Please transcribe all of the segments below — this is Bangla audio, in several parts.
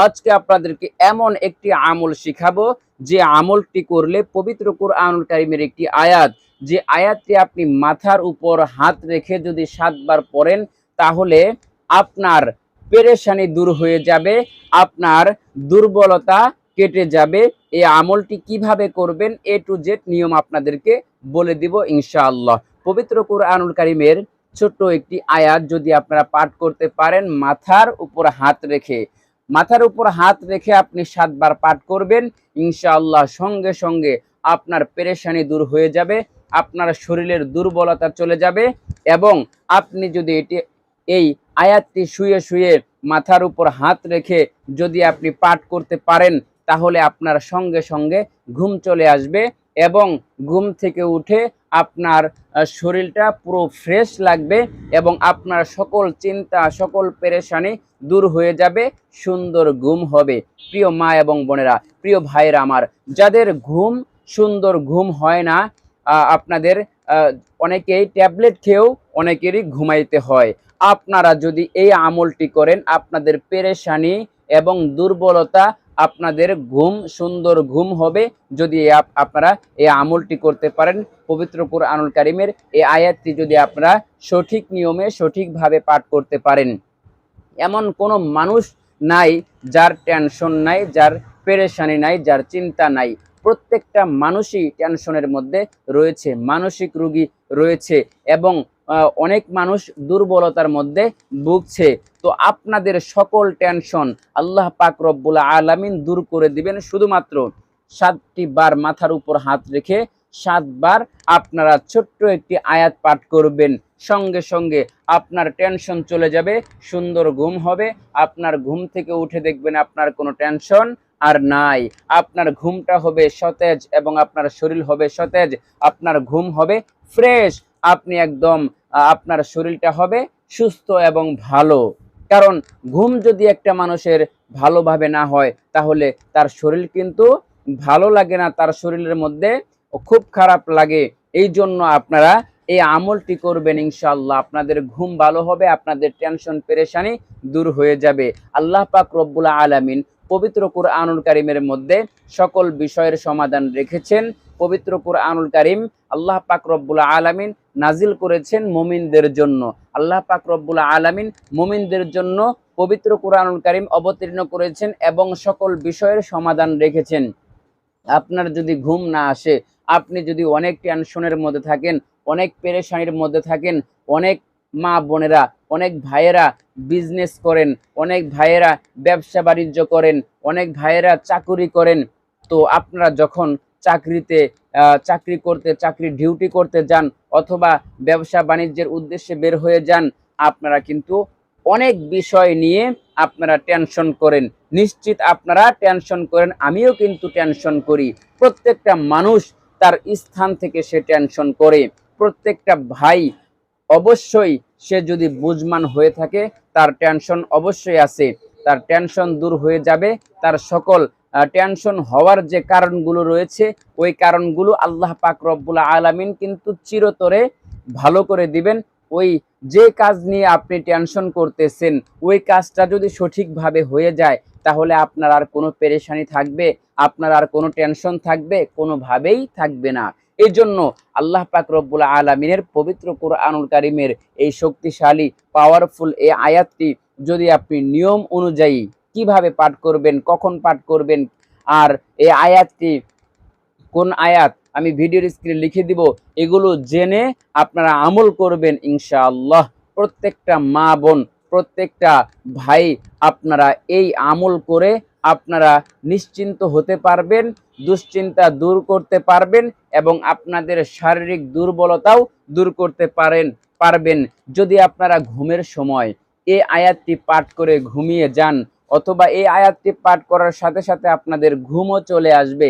আজকে আপনাদেরকে এমন একটি আমল শিখাবো যে আমলটি করলে পবিত্র কুরআনুল কারীমের একটি আয়াত, যে আয়াতটি আপনি মাথার উপর হাত রেখে যদি ৭ বার পড়েন তাহলে আপনার পেরেশানি দূর হয়ে যাবে, আপনার দুর্বলতা কেটে যাবে। এই আমলটি কিভাবে করবেন এ টু জেড নিয়ম আপনাদেরকে বলে দিব ইনশাআল্লাহ। পবিত্র কুরআনুল কারীমের ছোট্ট একটি আয়াত যদি আপনারা পাঠ করতে পারেন মাথার উপর হাত রেখে, মাথার উপর হাত রেখে আপনি ৭ বার পাঠ করবেন ইনশাআল্লাহ, সঙ্গে সঙ্গে আপনার পেরেশানি দূর হয়ে যাবে, আপনার শরীরের দুর্বলতা চলে যাবে। এবং আপনি যদি এই আয়াতটি শুয়ে শুয়ে মাথার উপর হাত রেখে যদি আপনি পাঠ করতে পারেন তাহলে আপনার সঙ্গে সঙ্গে ঘুম চলে আসবে এবং ঘুম থেকে উঠে আপনার শরীরটা পুরো ফ্রেশ লাগবে এবং আপনার সকল চিন্তা সকল পেরেশানি দূর হয়ে যাবে, সুন্দর ঘুম হবে। প্রিয় মা এবং বোনেরা, প্রিয় ভাইরা আমার, যাদের সুন্দর ঘুম হয় না, আপনাদের অনেকেই ট্যাবলেট খেয়েও অনেকেরই ঘুমাইতে হয়। আপনারা যদি এই আমলটি করেন আপনাদের পেরেশানি এবং দুর্বলতা, আপনাদের সুন্দর ঘুম হবে যদি আপনারা এই আমলটি করতে পারেন। পবিত্র কুরআনুল কারীমের এই আয়াতটি যদি আপনারা সঠিক নিয়মে সঠিকভাবে পাঠ করতে পারেন। এমন কোনো মানুষ নাই যার টেনশন নাই, যার পেরেশানি নাই, যার চিন্তা নাই। প্রত্যেকটা মানুষই টেনশনের মধ্যে রয়েছে, মানসিক রোগী রয়েছে এবং অনেক মানুষ দুর্বলতার মধ্যে ভুগছে। তো আপনাদের সকল টেনশন আল্লাহ পাক রব্বুল আলামিন দূর করে দিবেন। শুধুমাত্র ৭টি বার মাথার উপর হাত রেখে ৭ বার আপনারা ছোট্ট একটি আয়াত পাঠ করবেন, সঙ্গে সঙ্গে আপনার টেনশন চলে যাবে, সুন্দর ঘুম হবে। আপনার ঘুম থেকে উঠে দেখবেন আপনার কোনো টেনশন আর নাই, আপনার ঘুমটা হবে সতেজ এবং আপনার শরীর হবে সতেজ, আপনার ঘুম হবে ফ্রেশ, আপনি একদম আপনার শরীরটা হবে সুস্থ এবং ভালো। কারণ ঘুম যদি একটা মানুষের ভালোভাবে না হয় তাহলে তার শরীর কিন্তু ভালো লাগে না, তার শরীরের মধ্যে খুব খারাপ লাগে। এই জন্য আপনারা এই আমলটি করবেন ইনশাআল্লাহ, আপনাদের ঘুম ভালো হবে, আপনাদের টেনশন পেরেশানি দূর হয়ে যাবে। আল্লাহ পাক রব্বুল আলামিন পবিত্র কুরআনুল কারীমের মধ্যে সকল বিষয়ের সমাধান রেখেছেন। পবিত্র কুরআনুল কারীম আল্লাহ পাক রব্বুল আলামিন নাজিল করেছেন মুমিনদের জন্য। আল্লাহ পাক রব্বুল আলামিন মুমিনদের জন্য পবিত্র কুরআনুল কারীম অবতীর্ণ করেছেন এবং সকল বিষয়ের সমাধান রেখেছেন। আপনার যদি ঘুম না আসে, আপনি যদি অনেক টেনশনের মধ্যে থাকেন, অনেক পেরেশানির মধ্যে থাকেন, অনেক মা বোনেরা, অনেক ভাইয়েরা বিজনেস করেন, অনেক ভাইয়েরা ব্যবসা বাণিজ্য করেন, অনেক ভাইয়েরা চাকুরি করেন। তো আপনারা যখন চাকরি ডিউটি করতে যান অথবা ব্যবসা বাণিজ্যের উদ্দেশ্যে বের হয়ে যান, আপনারা কিন্তু অনেক বিষয় নিয়ে আপনারা টেনশন করেন। নিশ্চিত আপনারা টেনশন করেন, আমিও কিন্তু টেনশন করি। প্রত্যেকটা মানুষ তার স্থান থেকে সে টেনশন করে। প্রত্যেকটা ভাই অবশ্যই সে যদি বুঝমান হয়ে থাকে তার টেনশন অবশ্যই আছে, তার টেনশন দূর হয়ে যাবে। তার সকল টেনশন হওয়ার যে কারণগুলো রয়েছে ওই কারণগুলো আল্লাহ পাক রব্বুল আলামিন কিন্তু চিরতরে ভালো করে দিবেন। ওই যে কাজ নিয়ে আপনি টেনশন করতেছেন ওই কাজটা যদি সঠিকভাবে হয়ে যায় তাহলে আপনার আর কোনো পেরেশানি থাকবে, আপনার আর কোনো টেনশন থাকবে, কোনোভাবেই থাকবে না। এই জন্য আল্লাহ পাক রব্বুল আলামিনের পবিত্র কুরআনুল কারীমের এই শক্তিশালী পাওয়ারফুল এই আয়াতটি যদি আপনি নিয়ম অনুযায়ী কিভাবে পাঠ করবেন, কখন পাঠ করবেন, আর এই আয়াতটি কোন আয়াত আমি ভিডিওর স্ক্রিনে লিখে দিব, এগুলো জেনে আপনারা আমল করবেন ইনশাআল্লাহ। প্রত্যেকটা মা বোন, প্রত্যেকটা ভাই, আপনারা এই আমল করে আপনারা নিশ্চিন্ত হতে পারবেন, দুশ্চিন্তা দূর করতে পারবেন এবং আপনাদের শারীরিক দুর্বলতাও দূর করতে পারবেন। যদি আপনারা ঘুমের সময় এই আয়াতটি পাঠ করে ঘুমিয়ে যান অথবা এই আয়াতটি পাঠ করার সাথে সাথে আপনাদের ঘুমও চলে আসবে,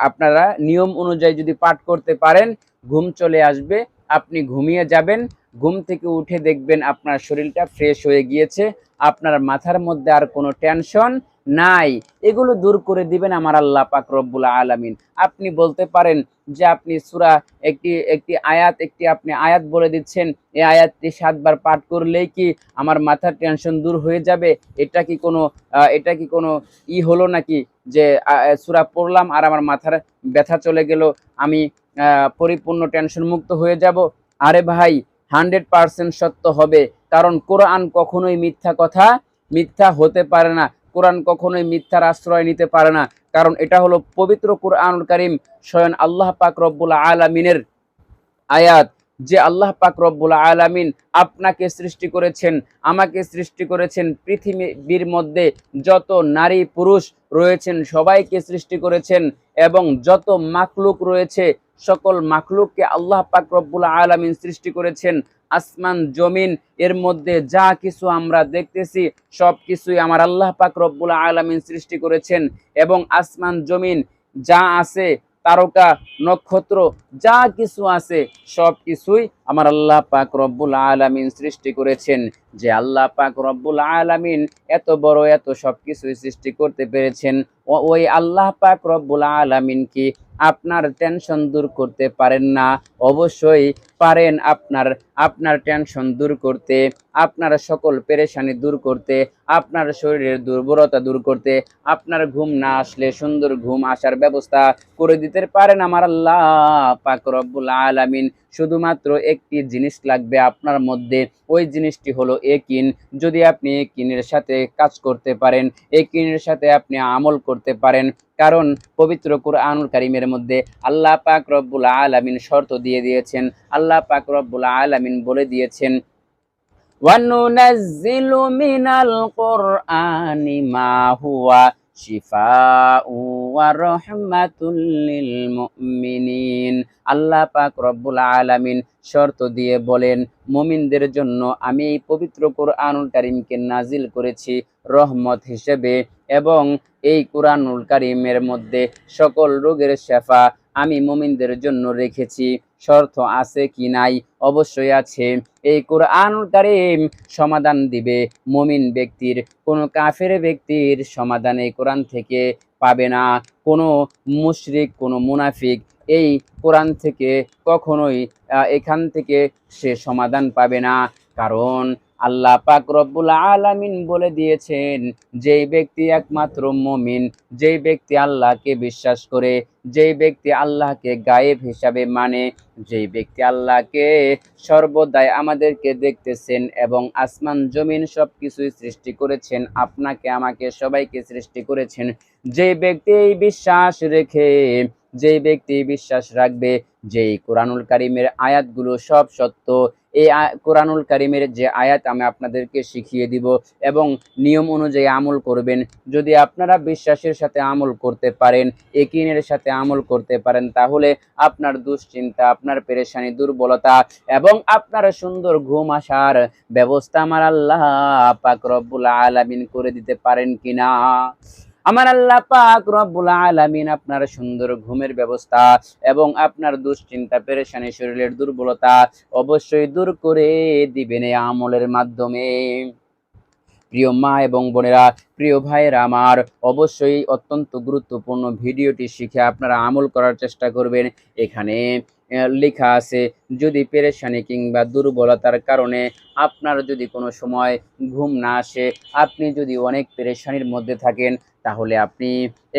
আপনারা নিয়ম অনুযায়ী যদি পাঠ করতে পারেন ঘুম চলে আসবে, আপনি ঘুমিয়ে যাবেন, ঘুম থেকে উঠে দেখবেন আপনার শরীরটা ফ্রেশ হয়ে গিয়েছে, আপনার মাথার মধ্যে আর কোনো টেনশন নাই। এগুলো দূর করে দিবেন আমার আল্লাহ পাক রব্বুল আলামিন। আপনি বলতে পারেন যে আপনি সূরা একটি আপনি আয়াত বলে দিচ্ছেন, এই আয়াতটি ৭ বার পাঠ করলেই কি আমার মাথার টেনশন দূর হয়ে যাবে? এটা কি কোনো হলো নাকি যে সূরা পড়লাম আর আমার মাথার ব্যথা চলে গেল, আমি পরিপূর্ণ টেনশন মুক্ত হয়ে যাব? আরে ভাই, 100% সত্য হবে, কারণ কোরআন কখনোই মিথ্যা হতে পারে না। কোরআন কখনোই মিথ্যার আশ্রয় নিতে পারে না, কারণ এটা হলো পবিত্র কোরআনুল কারীম, স্বয়ং আল্লাহ পাক রব্বুল আলামিনের আয়াত। যে আল্লাহ পাক রব্বুল আলামিন আপনাকে সৃষ্টি করেছেন, আমাকে সৃষ্টি করেছেন, পৃথিবীর মধ্যে যত নারী পুরুষ রয়েছেন সবাইকে সৃষ্টি করেছেন, এবং যত মাখলুক রয়েছে সকল মাখলুককে আল্লাহ পাক রব্বুল আলামিন সৃষ্টি করেছেন। আসমান জমিন এর মধ্যে যা কিছু আমরা দেখতেছি সবকিছুই আমার আল্লাহ পাক রব্বুল আলামিন সৃষ্টি করেছেন, এবং আসমান জমিন যা আছে, তারকা নক্ষত্র যা কিছু আছে সবকিছুই আমার আল্লাহ পাক রব্বুল আলামিন সৃষ্টি করেছেন। যে আল্লাহ পাক রব্বুল আলামিন এত বড়, এত সবকিছুই সৃষ্টি করতে পেরেছেন, ওই আল্লাহ পাক রব্বুল আলামিন কি আপনার টেনশন দূর করতে পারেন না? অবশ্যই পারেন। আপনার টেনশন দূর করতে, আপনার সকল পেরেশানি দূর করতে, আপনার শরীরের দুর্বলতা দূর করতে, আপনার ঘুম না আসলে সুন্দর ঘুম আসার ব্যবস্থা করে দিতে পারেন আমার আল্লাহ পাক রব্বুল আলামিন। শুধুমাত্র একটি জিনিস লাগবে আপনার মধ্যে, ওই জিনিসটি হলো ইয়াকিন। যদি আপনি ইয়াকিনের সাথে কাজ করতে পারেন, ইয়াকিনের সাথে আপনি আমল করতে পারেন, কারণ পবিত্র কুরআনুল কারীমের মধ্যে আল্লাহ পাক রব্বুল আলামিন শর্ত দিয়ে দিয়েছেন। আল্লাহ পাক রব্বুল আলামিন বলে দিয়েছেন, ওয়ানুনাজ্জিলু মিনাল কুরআনি মা হুয়া শিফাউ ওয়া রাহমাতুল লিল মুমিনিন। আল্লাহ পাক রব্বুল আলামিন শর্ত দিয়ে বলেন, মুমিনদের জন্য আমি এই পবিত্র কোরআনুল কারীমকে নাজিল করেছি রহমত হিসেবে, এবং এই কোরআনুল কারীমের মধ্যে সকল রোগের শেফা আমি মুমিনদের জন্য রেখেছি। শর্ত আছে কি নাই? অবশ্যই আছে। এই কোরআনুল কারীম সমাধান দিবে মুমিন ব্যক্তির, কোন কাফের ব্যক্তির সমাধান এই কোরআন থেকে পাবে না। কোনো মুশরিক, কোনো মুনাফিক এই কোরআন থেকে কখনোই এখান থেকে সে সমাধান পাবে না। কারণ আল্লাহ পাক রব্বুল আলামিন বলে দিয়েছেন, যেই ব্যক্তি একমাত্র মুমিন, যেই ব্যক্তি আল্লাহকে বিশ্বাস করে, যেই ব্যক্তি আল্লাহকে গায়েব হিসাবে মানে, যেই ব্যক্তি আল্লাহকে সর্বদাই আমাদেরকে দেখতেছেন এবং আসমান জমিন সবকিছুই সৃষ্টি করেছেন, আপনাকে আমাকে সবাইকে সৃষ্টি করেছেন, যেই ব্যক্তি এই বিশ্বাস রেখে, যেই ব্যক্তি বিশ্বাস রাখবে যেই কোরআনুল কারীমের আয়াতগুলো সব সত্য, এই কোরআনুল কারীমের যে আয়াত আমি আপনাদেরকে শিখিয়ে দিব এবং নিয়ম অনুযায়ী আমল করবেন, যদি আপনারা বিশ্বাসের সাথে আমল করতে পারেন, ইয়াকিনের সাথে আমল করতে পারেন, তাহলে আপনার দুশ্চিন্তা, আপনার পেরেশানি, দুর্বলতা এবং আপনার সুন্দর ঘুম আসার ব্যবস্থা আমার আল্লাহ পাক রব্বুল আলামিন করে দিতে পারেন কিনা? আমার আল্লাহ পাক রব্বুল আলামিন আপনার সুন্দর ঘুমের ব্যবস্থা এবং আপনার দুশ্চিন্তা, পেরেশানি, শরীরের দুর্বলতা অবশ্যই দূর করে দিবেন এই আমলের মাধ্যমে। প্রিয় মা এবং বোনেরা, প্রিয় ভাইয়েরা আমার, অবশ্যই অত্যন্ত গুরুত্বপূর্ণ ভিডিওটি শিখে আপনারা আমল করার চেষ্টা করবেন। এখানে লেখা আছে, যদি পেরেশানি কিংবা দুর্বলতার কারণে আপনার যদি কোনো সময় ঘুম না আসে, আপনি যদি অনেক পেরেশানির মধ্যে থাকেন, তাহলে আপনি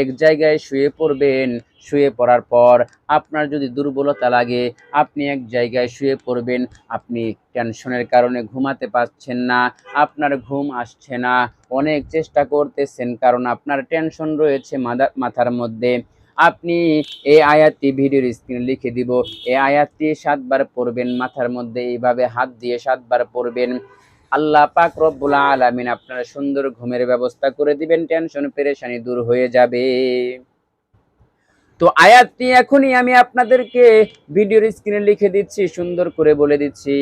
এক জায়গায় শুয়ে পড়বেন। শুয়ে পড়ার পর আপনার যদি দুর্বলতা লাগে, আপনি এক জায়গায় শুয়ে পড়বেন। আপনি টেনশনের কারণে ঘুমাতে পারছেন না, আপনার ঘুম আসছে না, অনেক চেষ্টা করতেছেন কারণ আপনার টেনশন রয়েছে মাথার মধ্যে। আপনি এই আয়াতটি ভিডিওর স্ক্রিনে লিখে দিব, এই আয়াতটি 7 বার পড়বেন, মাথার মধ্যে এইভাবে হাত দিয়ে 7 বার পড়বেন। আল্লাহ পাক রব্বুল আলামিন আপনার সুন্দর ঘুমের ব্যবস্থা করে দিবেন, টেনশন পেরেশানি দূর হয়ে যাবে। তো আয়াতটি এখনই আমি আপনাদেরকে ভিডিওর স্ক্রিনে লিখে দিচ্ছি, সুন্দর করে বলে দিচ্ছি।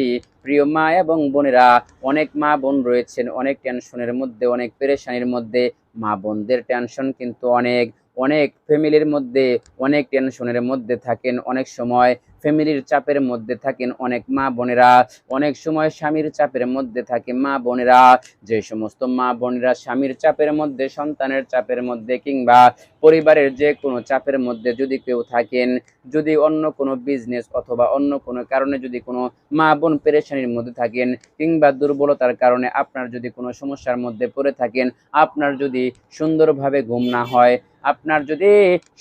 প্রিয় মা এবং বোনেরা, অনেক মা বোন রয়েছেন অনেক টেনশনের মধ্যে, অনেক পেরেশানির মধ্যে। মা বোনদের টেনশন কিন্তু অনেক, অনেক ফ্যামিলির মধ্যে অনেক টেনশনের মধ্যে থাকেন, অনেক সময় ফ্যামিলির চাপের মধ্যে থাকেন অনেক মা বোনেরা, অনেক সময় স্বামীর চাপের মধ্যে থাকে মা বোনেরা। যে সমস্ত মা বোনেরা স্বামীর চাপের মধ্যে, সন্তানের চাপের মধ্যে কিংবা পরিবারের যে কোনো চাপের মধ্যে যদি কেউ থাকেন, যদি অন্য কোনো বিজনেস অথবা অন্য কোনো কারণে যদি কোনো মা বোন পেরেশানির মধ্যে থাকেন কিংবা দুর্বলতার কারণে আপনার যদি কোনো সমস্যার মধ্যে পড়ে থাকেন, আপনার যদি সুন্দরভাবে ঘুম না হয়, আপনার যদি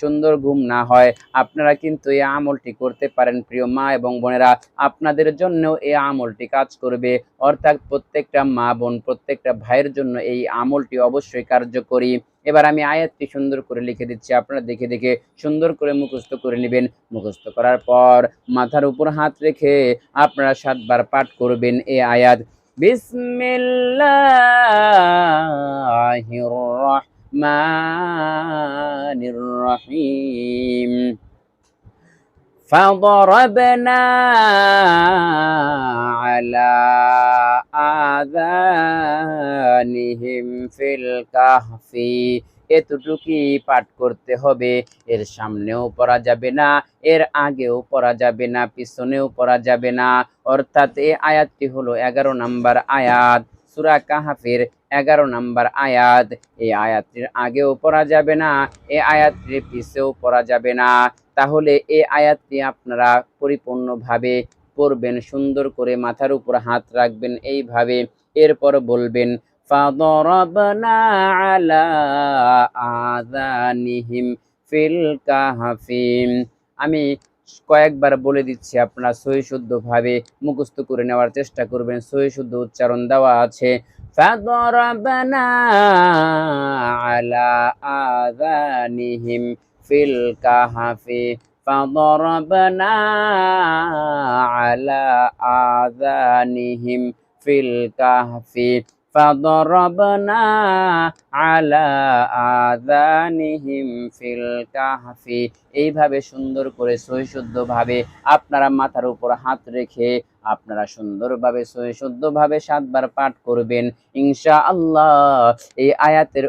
সুন্দর ঘুম না হয়, আপনারা কিন্তু এই আমলটি করতে পারেন প্রিয় মা এবং বোনেরা। আপনাদের জন্যও এই আমলটি কাজ করবে, অর্থাৎ প্রত্যেকটা মা বোন, প্রত্যেকটা ভাইয়ের জন্য এই আমলটি অবশ্যই কার্যকরী। এবার আমি আয়াতটি সুন্দর করে লিখে দিচ্ছি, আপনারা দেখে দেখে সুন্দর করে মুখস্থ করে নেবেন। মুখস্থ করার পর মাথার উপর হাত রেখে আপনারা 7 বার পাঠ করবেন এই আয়াত। বিসমিল্লাহির রহমানির রহিম। فضربنا على آذانهم في الكهف। এতটুকুই পাঠ করতে হবে, এর সামনেও পড়া যাবে না, এর আগেও পড়া যাবে না, পিছনেও পড়া যাবে না। অর্থাৎ এই আয়াতটি হলো 11 নম্বর আয়াত, সূরা কাহফের 11 নম্বর আয়াত। এই আয়াতটির আগেও পড়া যাবে না, এই আয়াতটির পিছেও পড়া যাবে না। তাহলে এই আয়াতটি আপনারা পরিপূর্ণভাবে পড়বেন, সুন্দর করে মাথার উপর হাত রাখবেন এইভাবে, এরপর বলবেন ফাদরাবনা আলা আযানিহিম ফিল কাহফি। আমি কয়েকবার বলে দিচ্ছি, আপনারা সহি শুদ্ধভাবে মুখস্থ করে নেওয়ার চেষ্টা করবেন, সহি শুদ্ধ উচ্চারণ দেওয়া আছে। ফাদরাবনা আলা আযানিহিম ফিল কাহফি, فضربنا على آذانهم في الكهف فضربنا على آذانهم في الكهف। এইভাবে সুন্দর করে সহি শুদ্ধভাবে আপনারা মাথার উপর হাত রেখে আপনারা সুন্দরভাবে সহি শুদ্ধভাবে 7 বার পাঠ করবেন ইনশাআল্লাহ। এই আয়াতের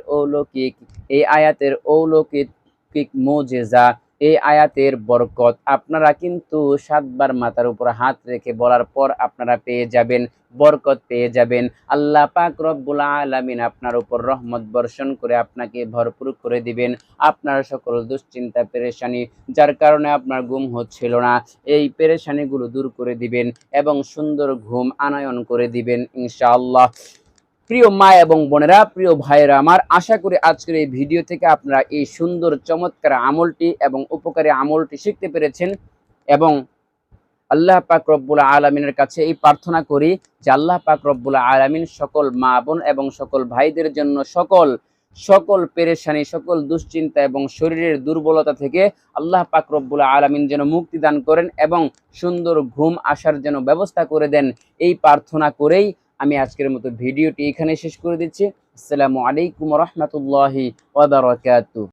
অলৌকিক মুজিজা, এই আয়াতের বরকত আপনারা কিন্তু 7 বার মাথার উপর হাত রেখে বলার পর আপনারা পেয়ে যাবেন, বরকত পেয়ে যাবেন। আল্লাহ পাক রব্বুল আলামিন আপনার উপর রহমত বর্ষণ করে আপনাকে ভরপুর করে দিবেন। আপনার সকল দুশ্চিন্তা পেরেশানি, যার কারণে আপনার ঘুম হচ্ছিল না, এই পেরেশানিগুলো দূর করে দিবেন এবং সুন্দর ঘুম আনয়ন করে দিবেন ইনশাআল্লাহ। প্রিয় মা এবং বোনেরা, প্রিয় ভাইয়েরা আমার, আশা করি আজকের এই ভিডিও থেকে আপনারা এই সুন্দর চমৎকার আমলটি এবং উপকারী আমলটি শিখতে পেরেছেন। এবং আল্লাহ পাক রব্বুল আলামিনের কাছে এই প্রার্থনা করি যে আল্লাহ পাক রব্বুল আলামিন সকল মা বোন এবং সকল ভাইদের জন্য সকল পেরেশানি, সকল দুশ্চিন্তা এবং শরীরের দুর্বলতা থেকে আল্লাহ পাক রব্বুল আলামিন যেন মুক্তি দান করেন এবং সুন্দর ঘুম আসার যেন ব্যবস্থা করে দেন। এই প্রার্থনা করেই আমি আজকের মতো ভিডিওটি এখানে শেষ করে দিচ্ছি। আসসালামু আলাইকুম ওয়া রাহমাতুল্লাহি ওয়া বারাকাতুহু।